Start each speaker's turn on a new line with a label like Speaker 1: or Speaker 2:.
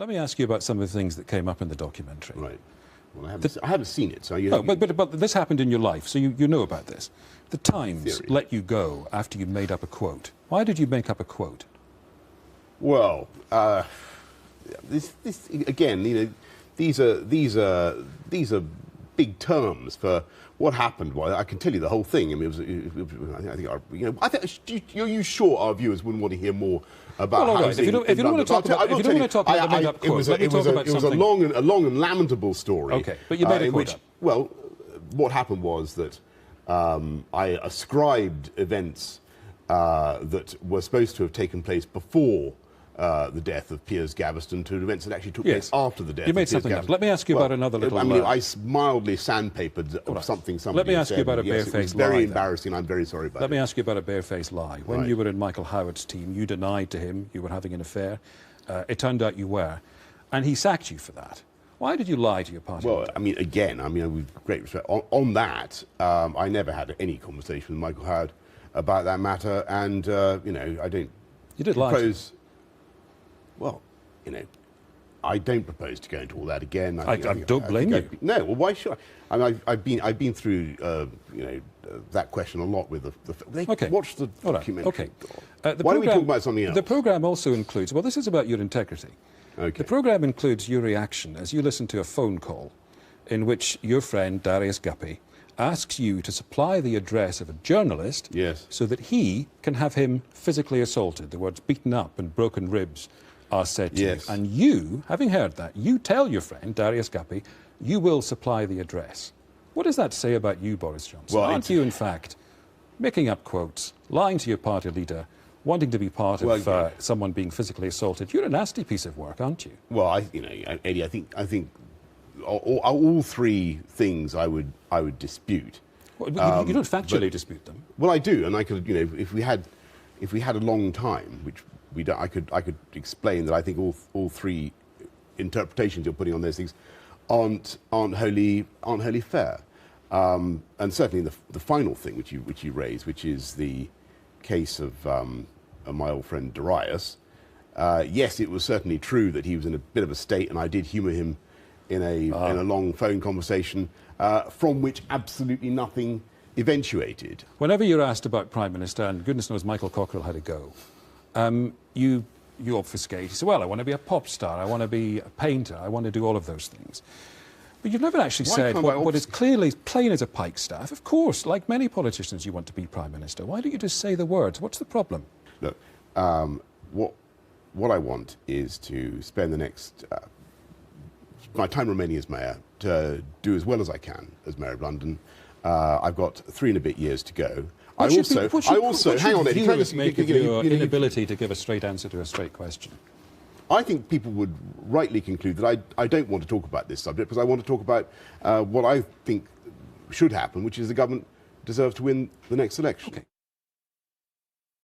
Speaker 1: Let me ask you about some of the things that came up in the documentary.
Speaker 2: Right. Well, I haven't seen it, so you...
Speaker 1: No, but this happened in your life, so you know about this. The Times let you go after you made up a quote. Why did you make up a quote?
Speaker 2: Well, this again, you know, these are big terms for what happened. Well, I can tell you the whole thing. I mean, I think are you sure our viewers wouldn't want to hear more about?
Speaker 1: Well, all right. If you don't want to talk about, the made-up quote, let me talk about something.
Speaker 2: It was a long and lamentable story.
Speaker 1: Okay, but you made a quote up.
Speaker 2: Well, what happened was that I ascribed events that were supposed to have taken place before the death of Piers Gaveston to events that actually took place after the death.
Speaker 1: You made something up. Let me ask you about another little...
Speaker 2: I mean, I mildly sandpapered something somebody
Speaker 1: Let me ask you about a barefaced lie.
Speaker 2: Very embarrassing. I'm very sorry about it.
Speaker 1: Let me ask you about a barefaced lie. When you were in Michael Howard's team, you denied to him you were having an affair. It turned out you were. And he sacked you for that. Why did you lie to your party?
Speaker 2: Well, I mean, again, with great respect, on that, I never had any conversation with Michael Howard about that matter, and, you know, I don't...
Speaker 1: You did lie to him.
Speaker 2: Well, you know, I don't propose to go into all that again.
Speaker 1: I don't blame you.
Speaker 2: No, well, why should I? I mean, I've been through, you know, that question a lot with the... Watch the documentary.
Speaker 1: Okay.
Speaker 2: Why don't we talk about something else?
Speaker 1: The programme also includes... Well, this is about your integrity.
Speaker 2: Okay.
Speaker 1: The programme includes your reaction as you listen to a phone call in which your friend Darius Guppy asks you to supply the address of a journalist so that he can have him physically assaulted. The words beaten up and broken ribs are said to you. And you, having heard that, you tell your friend Darius Guppy you will supply the address. What does that say about you, Boris Johnson?
Speaker 2: Well,
Speaker 1: aren't you, in fact, making up quotes, lying to your party leader, wanting to be part of someone being physically assaulted? You're a nasty piece of work, aren't you?
Speaker 2: Well, you know, Eddie, I think all three things I would dispute.
Speaker 1: Well, you don't factually dispute them.
Speaker 2: Well, I do, and I could, you know, if we had a long time, which we don't, I could explain that I think all three interpretations you're putting on those things aren't wholly fair. And certainly the final thing which you raise, which is the case of my old friend Darius. Yes, it was certainly true that he was in a bit of a state, and I did humour him in a long phone conversation, from which absolutely nothing eventuated.
Speaker 1: Whenever you're asked about Prime Minister, and goodness knows Michael Cockerell had a go, you obfuscate. You say, well, I want to be a pop star, I want to be a painter, I want to do all of those things. But you've never actually said what is clearly plain as a pikestaff. Of course, like many politicians, you want to be Prime Minister. Why don't you just say the words? What's the problem?
Speaker 2: Look, what I want is to spend the next... my time remaining as mayor to do as well as I can as mayor of London. I've got 3 and a bit years to go. I also hang on.
Speaker 1: Make of your inability to give a straight answer to a straight question.
Speaker 2: I think people would rightly conclude that I don't want to talk about this subject because I want to talk about what I think should happen, which is the government deserves to win the next election. Okay.